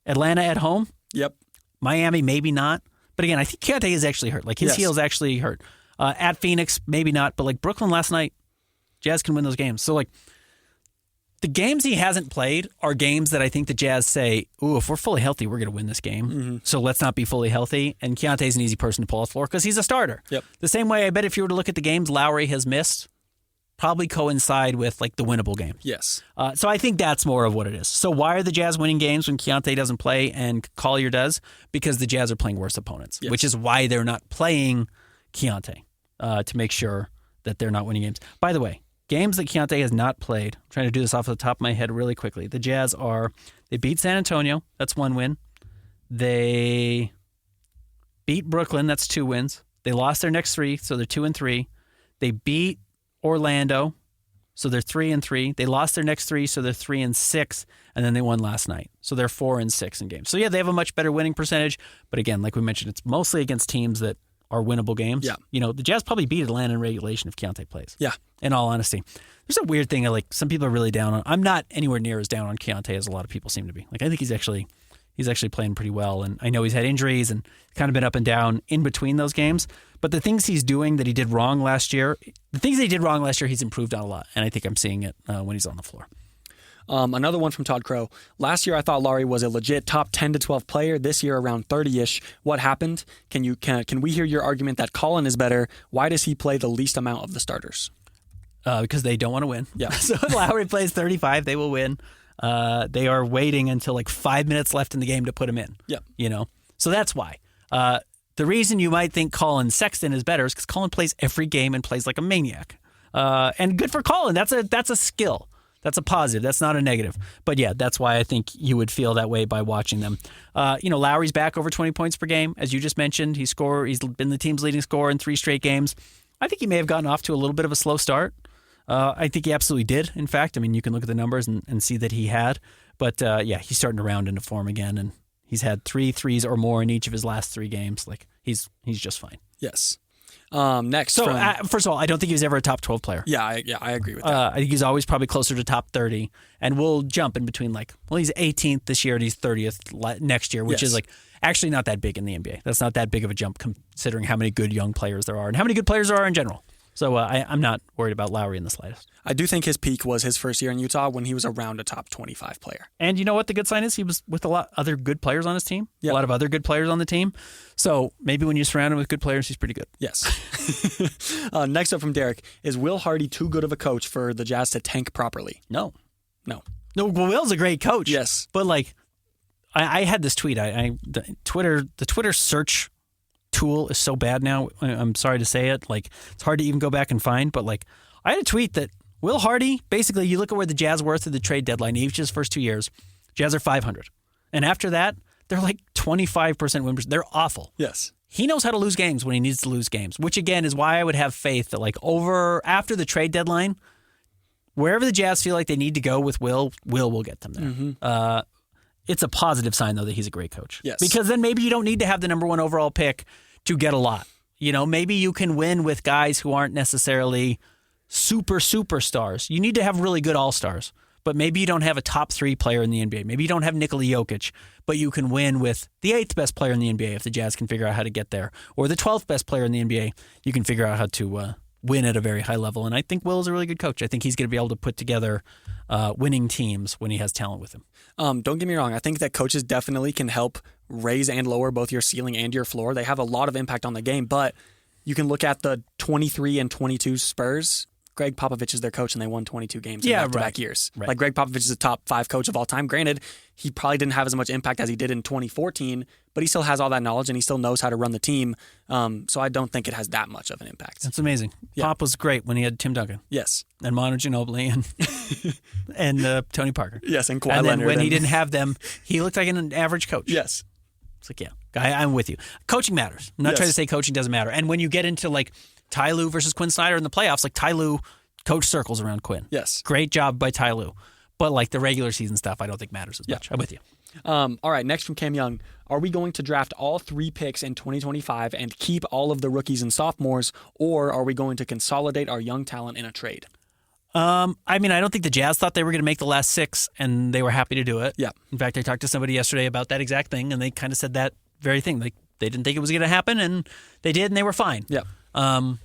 Atlanta at home? Yep. Miami, maybe not. But again, I think Keontae is actually hurt. Like, his heel's actually hurt. At Phoenix, maybe not. But like Brooklyn last night, Jazz can win those games. So like, the games he hasn't played are games that I think the Jazz say, ooh, if we're fully healthy, we're going to win this game. Mm-hmm. So let's not be fully healthy. And Keontae's an easy person to pull off the floor because he's a starter. Yep. The same way, I bet if you were to look at the games Lowry has missed, probably coincide with like the winnable game. Yes. So I think that's more of what it is. So why are the Jazz winning games when Keontae doesn't play and Collier does? Because the Jazz are playing worse opponents, which is why they're not playing Keontae to make sure that they're not winning games. By the way, games that Keontae has not played, I'm trying to do this off the top of my head really quickly. The Jazz they beat San Antonio. That's 1 win. They beat Brooklyn. That's 2 wins. They lost their next 3, so they're 2-3. They beat Orlando, so they're 3-3. They lost their next 3, so they're 3-6, and then they won last night, so they're 4-6 in games. So yeah, they have a much better winning percentage, but again, like we mentioned, it's mostly against teams that are winnable games. Yeah. The Jazz probably beat Atlanta in regulation if Keontae plays. Yeah. In all honesty, there's a weird thing. Like, some people are really down on. I'm not anywhere near as down on Keontae as a lot of people seem to be. Like, I think he's actually playing pretty well, and I know he's had injuries and kind of been up and down in between those games. But the things he's doing that he did wrong last year, he's improved on a lot, and I think I'm seeing it when he's on the floor. Another one from Todd Crow. Last year, I thought Lowry was a legit top 10 to 12 player. This year, around 30-ish. What happened? Can we hear your argument that Colin is better? Why does he play the least amount of the starters? Because they don't want to win. Yeah. So if Lowry plays 35, they will win. They are waiting until like 5 minutes left in the game to put him in. Yeah. So that's why. The reason you might think Colin Sexton is better is because Colin plays every game and plays like a maniac. And good for Colin. That's a skill. That's a positive. That's not a negative. But yeah, that's why I think you would feel that way by watching them. Lowry's back over 20 points per game, as you just mentioned. He's been the team's leading scorer in 3 straight games. I think he may have gotten off to a little bit of a slow start. I think he absolutely did. In fact, I mean, you can look at the numbers and see that he had. But he's starting to round into form again, and he's had 3 threes or more in each of his last 3 games. Like, he's just fine. Yes. Next. So, first of all, I don't think he was ever a top 12 player. Yeah, I agree with that. I think he's always probably closer to top 30, and we'll jump in between he's 18th this year and he's 30th next year, which is actually not that big in the NBA. That's not that big of a jump considering how many good young players there are and how many good players there are in general. So I'm not worried about Lowry in the slightest. I do think his peak was his first year in Utah when he was around a top 25 player. And you know what the good sign is? He was with a lot other good players on his team. Yep. A lot of other good players on the team. So maybe when you surround him with good players, he's pretty good. Yes. Next up from Derek, is Will Hardy too good of a coach for the Jazz to tank properly? No. No. No, well, Will's a great coach. Yes. But like, I had this tweet. The Twitter search tool is so bad now. I'm sorry to say it. Like, it's hard to even go back and find. But like, I had a tweet that Will Hardy, basically, you look at where the Jazz were through the trade deadline, each of his first 2 years, Jazz are 500. And after that, they're like 25% win. They're awful. Yes. He knows how to lose games when he needs to lose games, which again is why I would have faith that like after the trade deadline, wherever the Jazz feel like they need to go with Will will get them there. Mm-hmm. It's a positive sign, though, that he's a great coach. Yes. Because then maybe you don't need to have the number 1 overall pick to get a lot. You know, maybe you can win with guys who aren't necessarily superstars. You need to have really good all-stars. But maybe you don't have a top 3 player in the NBA. Maybe you don't have Nikola Jokic, but you can win with the 8th best player in the NBA if the Jazz can figure out how to get there. Or the 12th best player in the NBA. You can figure out how to win at a very high level. And I think Will is a really good coach. I think he's going to be able to put together winning teams when he has talent with him. Don't get me wrong. I think that coaches definitely can help raise and lower both your ceiling and your floor. They have a lot of impact on the game, but you can look at the 23 and 22 Spurs. Greg Popovich is their coach, and they won 22 games in back-to-back years. Right. Like, Greg Popovich is a top 5 coach of all time. Granted, he probably didn't have as much impact as he did in 2014, but he still has all that knowledge, and he still knows how to run the team. So I don't think it has that much of an impact. That's amazing. Yeah. Pop was great when he had Tim Duncan. Yes. And Manu Ginobili and Tony Parker. Yes, and Kawhi Leonard. Leonard. And when he didn't have them, he looked like an average coach. Yes. It's like, yeah, I'm with you. Coaching matters. I'm not trying to say coaching doesn't matter. And when you get into like Ty Lue versus Quinn Snyder in the playoffs, like Ty Lue coach circles around Quinn. Yes. Great job by Ty Lue. But like the regular season stuff, I don't think matters as much. I'm with you. All right, next from Cam Young. Are we going to draft all 3 picks in 2025 and keep all of the rookies and sophomores, or are we going to consolidate our young talent in a trade? I mean, I don't think the Jazz thought they were going to make the last 6, and they were happy to do it. Yeah. In fact, I talked to somebody yesterday about that exact thing, and they kind of said that very thing. Like, they didn't think it was going to happen, and they did, and they were fine. Yeah. And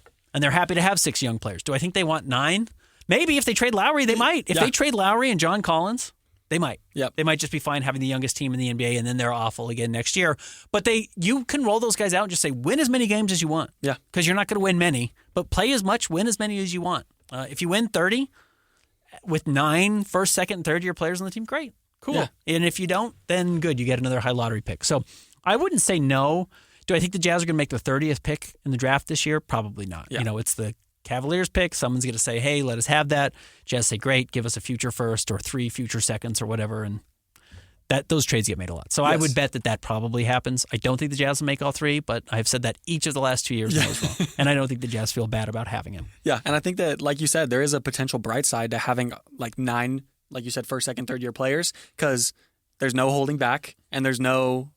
they're happy to have 6 young players. Do I think they want 9? Maybe if they trade Lowry, they might. If they trade Lowry and John Collins, they might. Yep. They might just be fine having the youngest team in the NBA, and then they're awful again next year. But you can roll those guys out and just say, win as many games as you want. Yeah. Because you're not going to win many, but play as much, win as many as you want. If you win 30 with 9 first, second, and third-year players on the team, great. Cool. Yeah. And if you don't, then good. You get another high lottery pick. So I wouldn't say no. Do I think the Jazz are going to make the 30th pick in the draft this year? Probably not. Yeah. You know, it's the Cavaliers pick. Someone's going to say, hey, let us have that. Jazz say, great, give us a future first or 3 future seconds or whatever. And those trades get made a lot. So I would bet that probably happens. I don't think the Jazz will make all 3, but I've said that each of the last 2 years I was wrong. And I don't think the Jazz feel bad about having him. Yeah, and I think that, like you said, there is a potential bright side to having like 9, like you said, first, second, third-year players, because there's no holding back and there's no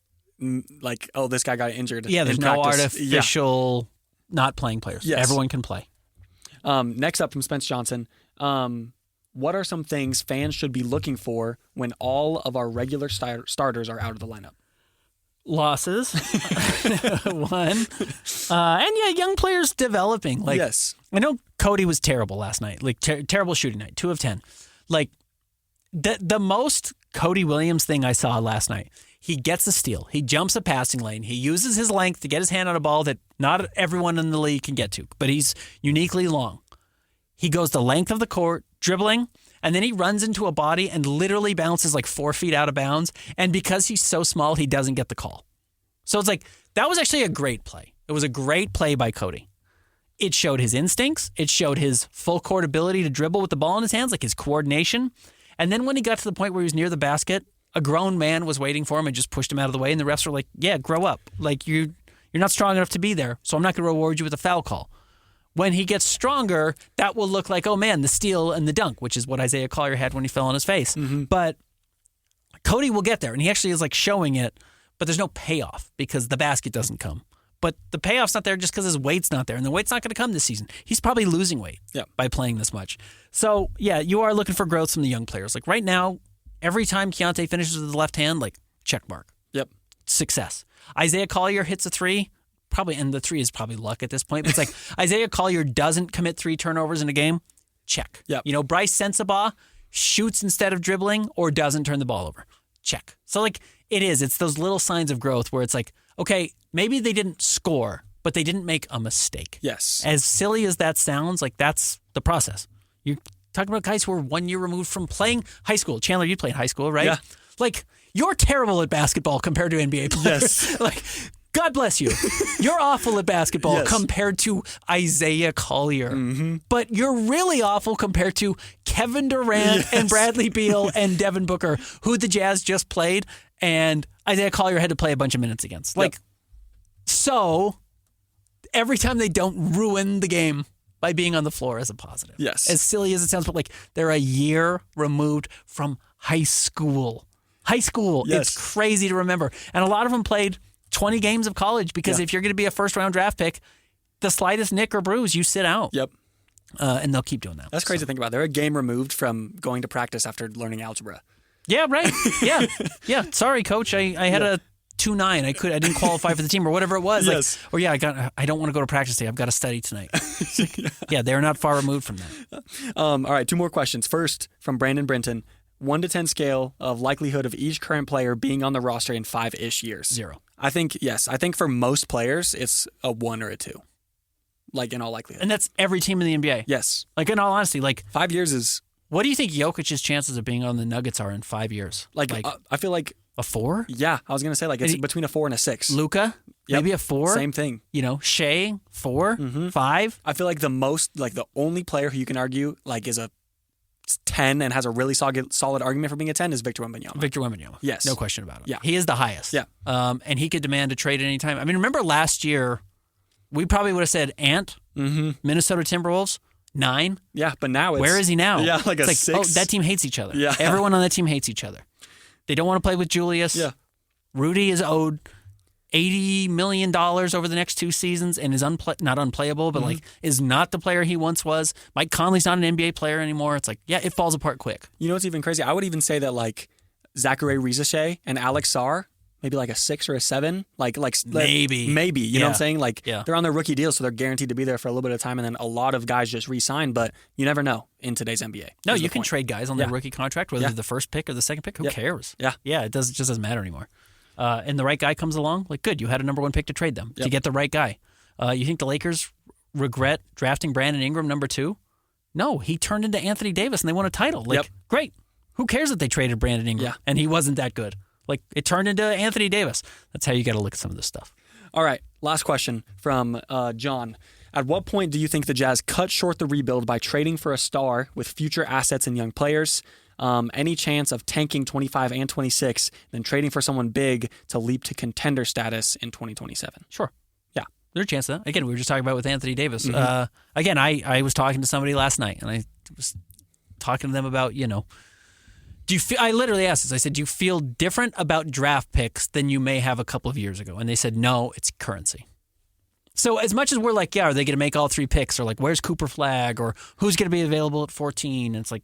like, oh, this guy got injured. Yeah, there's in no practice. artificial not playing players. Yes. Everyone can play. Next up from Spence Johnson, what are some things fans should be looking for when all of our regular starters are out of the lineup? Losses, 1. And yeah, young players developing. Like, yes. I know Cody was terrible last night, like terrible shooting night, 2 of 10. Like the most Cody Williams thing I saw last night, he gets a steal. He jumps a passing lane. He uses his length to get his hand on a ball that not everyone in the league can get to, but he's uniquely long. He goes the length of the court, dribbling, and then he runs into a body and literally bounces like 4 feet out of bounds. And because he's so small, he doesn't get the call. So it's like, that was actually a great play. It was a great play by Cody. It showed his instincts. It showed his full court ability to dribble with the ball in his hands, like his coordination. And then when he got to the point where he was near the basket, a grown man was waiting for him and just pushed him out of the way. And the refs were like, yeah, grow up. Like, you're not strong enough to be there, so I'm not going to reward you with a foul call. When he gets stronger, that will look like, oh man, the steal and the dunk, which is what Isaiah Collier had when he fell on his face. Mm-hmm. But Cody will get there, and he actually is like showing it, but there's no payoff because the basket doesn't come. But the payoff's not there just because his weight's not there, and the weight's not going to come this season. He's probably losing weight by playing this much. So, yeah, you are looking for growth from the young players. Like right now, every time Keontae finishes with the left hand, like check mark. Yep. Success. Isaiah Collier hits a 3, probably, and the 3 is probably luck at this point, but it's like Isaiah Collier doesn't commit 3 turnovers in a game. Check. Yep. You know, Bryce Sensabaugh shoots instead of dribbling or doesn't turn the ball over. Check. So like it's those little signs of growth where it's like, okay, maybe they didn't score, but they didn't make a mistake. Yes. As silly as that sounds, like that's the process. You're talking about guys who are 1 year removed from playing high school. Chandler, you played high school, right? Yeah. Like, you're terrible at basketball compared to NBA players. Yes. Like, God bless you. You're awful at basketball Yes. compared to Isaiah Collier. Mm-hmm. But you're really awful compared to Kevin Durant and Bradley Beal and Devin Booker, who the Jazz just played, and Isaiah Collier had to play a bunch of minutes against. Like, so every time they don't ruin the game by being on the floor is a positive. Yes. As silly as it sounds, but like they're a year removed from high school. High school. Yes. It's crazy to remember. And a lot of them played 20 games of college because if you're going to be a first-round draft pick, the slightest nick or bruise, you sit out. Yep. And they'll keep doing that. That's crazy to think about. They're a game removed from going to practice after learning algebra. Yeah, right. Yeah. Yeah. Sorry, coach. I had a 2.9. I didn't qualify for the team or whatever it was. Yes. Like, or I don't want to go to practice today. I've got to study tonight. Like, they're not far removed from that. All right, 2 more questions. First, from Brandon Brinton, 1 to 10 scale of likelihood of each current player being on the roster in 5-ish years. 0. I think for most players, it's a 1 or a 2. Like, in all likelihood. And that's every team in the NBA. Yes. Like, in all honesty, like 5 years is... What do you think Jokic's chances of being on the Nuggets are in 5 years? Like I feel like... A 4? Yeah, I was going to say, like, it's between a 4 and a 6. Luka? Yep. Maybe a 4? Same thing. You know, Shea? 4? 5? I feel like the only player who you can argue, like, is a 10 and has a really solid argument for being a 10 is Victor Wembanyama. Victor Wembanyama. Yes. No question about it. Yeah. He is the highest. Yeah. And he could demand a trade at any time. I mean, remember last year, we probably would have said Ant, Minnesota Timberwolves, 9. Yeah, but now it's... Where is he now? Yeah, like it's a 6. Oh, that team hates each other. Yeah. Everyone on that team hates each other. They don't want to play with Julius. Yeah. Rudy is owed $80 million over the next 2 seasons and is not unplayable, but like is not the player he once was. Mike Conley's not an NBA player anymore. It's like, yeah, it falls apart quick. You know what's even crazy? I would even say that, like, Zachary Rizache and Alex Sarr, maybe like a 6 or a 7. Maybe. You know what I'm saying? Like, they're on their rookie deal, so they're guaranteed to be there for a little bit of time, and then a lot of guys just re-sign, but you never know in today's NBA. No, you can trade guys on their rookie contract, whether the first pick or the second pick. Who cares? Yeah. Yeah, it just doesn't matter anymore. And the right guy comes along, like, good, you had a number 1 pick to trade them, to get the right guy. You think the Lakers regret drafting Brandon Ingram number 2? No, he turned into Anthony Davis and they won a title. Like, great. Who cares that they traded Brandon Ingram and he wasn't that good? Like, it turned into Anthony Davis. That's how you got to look at some of this stuff. All right, last question from John. At what point do you think the Jazz cut short the rebuild by trading for a star with future assets and young players? Any chance of tanking 25 and 26, then trading for someone big to leap to contender status in 2027? Sure. Yeah. There's a chance of that. Again, we were just talking about with Anthony Davis. Again, I was talking to somebody last night, and I was talking to them about, I literally asked this. I said, do you feel different about draft picks than you may have a couple of years ago? And they said, no, it's currency. So as much as we're like, are they going to make all 3 picks? Or like, where's Cooper Flagg? Or who's going to be available at 14? And it's like,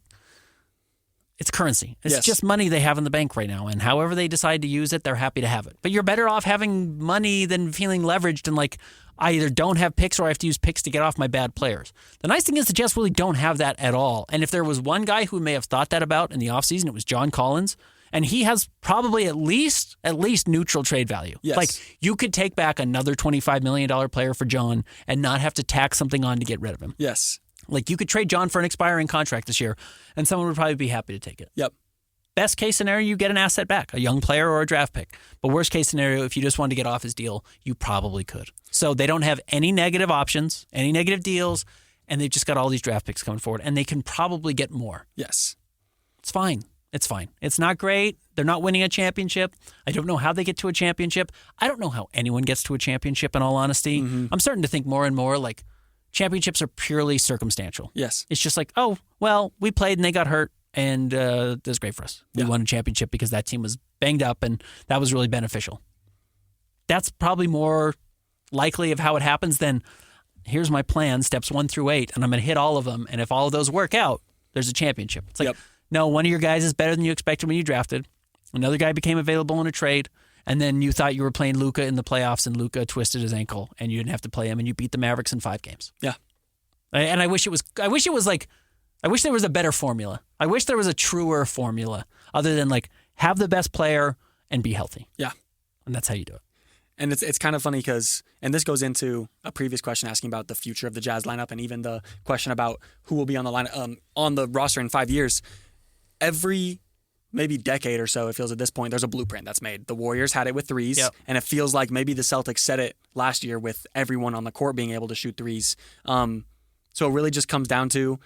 it's currency. It's just money they have in the bank right now. And however they decide to use it, they're happy to have it. But you're better off having money than feeling leveraged and like, I either don't have picks or I have to use picks to get off my bad players. The nice thing is the Jets really don't have that at all. And if there was one guy who may have thought that about in the offseason, it was John Collins. And he has probably at least neutral trade value. Yes. Like, you could take back another $25 million player for John and not have to tack something on to get rid of him. Yes. Like, you could trade John for an expiring contract this year, and someone would probably be happy to take it. Yep. Best case scenario, you get an asset back, a young player or a draft pick. But worst case scenario, if you just wanted to get off his deal, you probably could. So they don't have any negative options, any negative deals, and they've just got all these draft picks coming forward, and they can probably get more. Yes. It's fine. It's fine. It's not great. They're not winning a championship. I don't know how they get to a championship. I don't know how anyone gets to a championship, in all honesty. I'm starting to think more and more like championships are purely circumstantial. Yes. It's just like, oh, well, we played and they got hurt, and it was great for us. We won a championship because that team was banged up, and that was really beneficial. That's probably more likely of how it happens than, here's my plan, steps 1 through 8, and I'm going to hit all of them, and if all of those work out, there's a championship. It's like, no, one of your guys is better than you expected when you drafted. Another guy became available in a trade, and then you thought you were playing Luka in the playoffs, and Luka twisted his ankle, and you didn't have to play him, and you beat the Mavericks in 5 games. Yeah. And I wish there was a better formula. I wish there was a truer formula other than like have the best player and be healthy. Yeah. And that's how you do it. And it's kind of funny because, and this goes into a previous question asking about the future of the Jazz lineup, and even the question about who will be on the line on the roster in 5 years. Every maybe decade or so, it feels at this point, there's a blueprint that's made. The Warriors had it with threes, and it feels like maybe the Celtics said it last year with everyone on the court being able to shoot threes. So it really just comes down to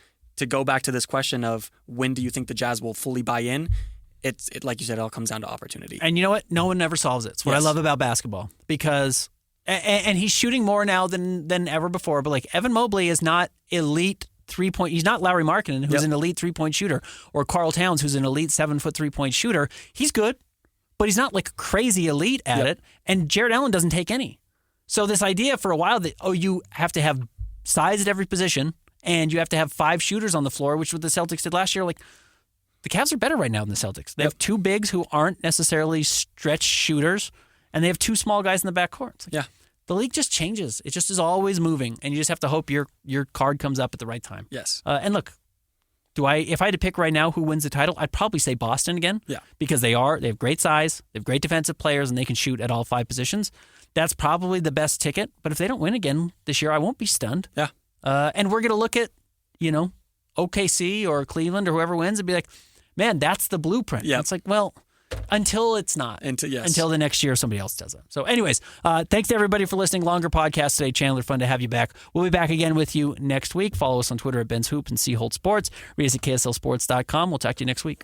go back to this question of when do you think the Jazz will fully buy in? It like you said, it all comes down to opportunity. And you know what? No one ever solves it. It's what I love about basketball, because and he's shooting more now than ever before. But like Evan Mobley is not elite 3-point. He's not Lauri Markkanen, who's an elite 3-point shooter, or Karl Towns, who's an elite 7-foot 3-point shooter. He's good, but he's not like crazy elite at it. And Jared Allen doesn't take any. So this idea for a while that you have to have size at every position and you have to have 5 shooters on the floor, which what the Celtics did last year, like. The Cavs are better right now than the Celtics. They have 2 bigs who aren't necessarily stretch shooters, and they have 2 small guys in the backcourt. Like, the league just changes. It just is always moving, and you just have to hope your card comes up at the right time. Yes. And look, if I had to pick right now who wins the title, I'd probably say Boston again. Yeah. Because they have great size, they have great defensive players, and they can shoot at all 5 positions. That's probably the best ticket. But if they don't win again this year, I won't be stunned. Yeah. And we're going to look at, OKC or Cleveland or whoever wins and be like, man, that's the blueprint. Yeah. It's like, well, until it's not. Until the next year somebody else does it. So anyways, thanks to everybody for listening. Longer podcast today. Chandler, fun to have you back. We'll be back again with you next week. Follow us on Twitter at Ben's Hoop and see Holt Sports. Read us at KSLSports.com. We'll talk to you next week.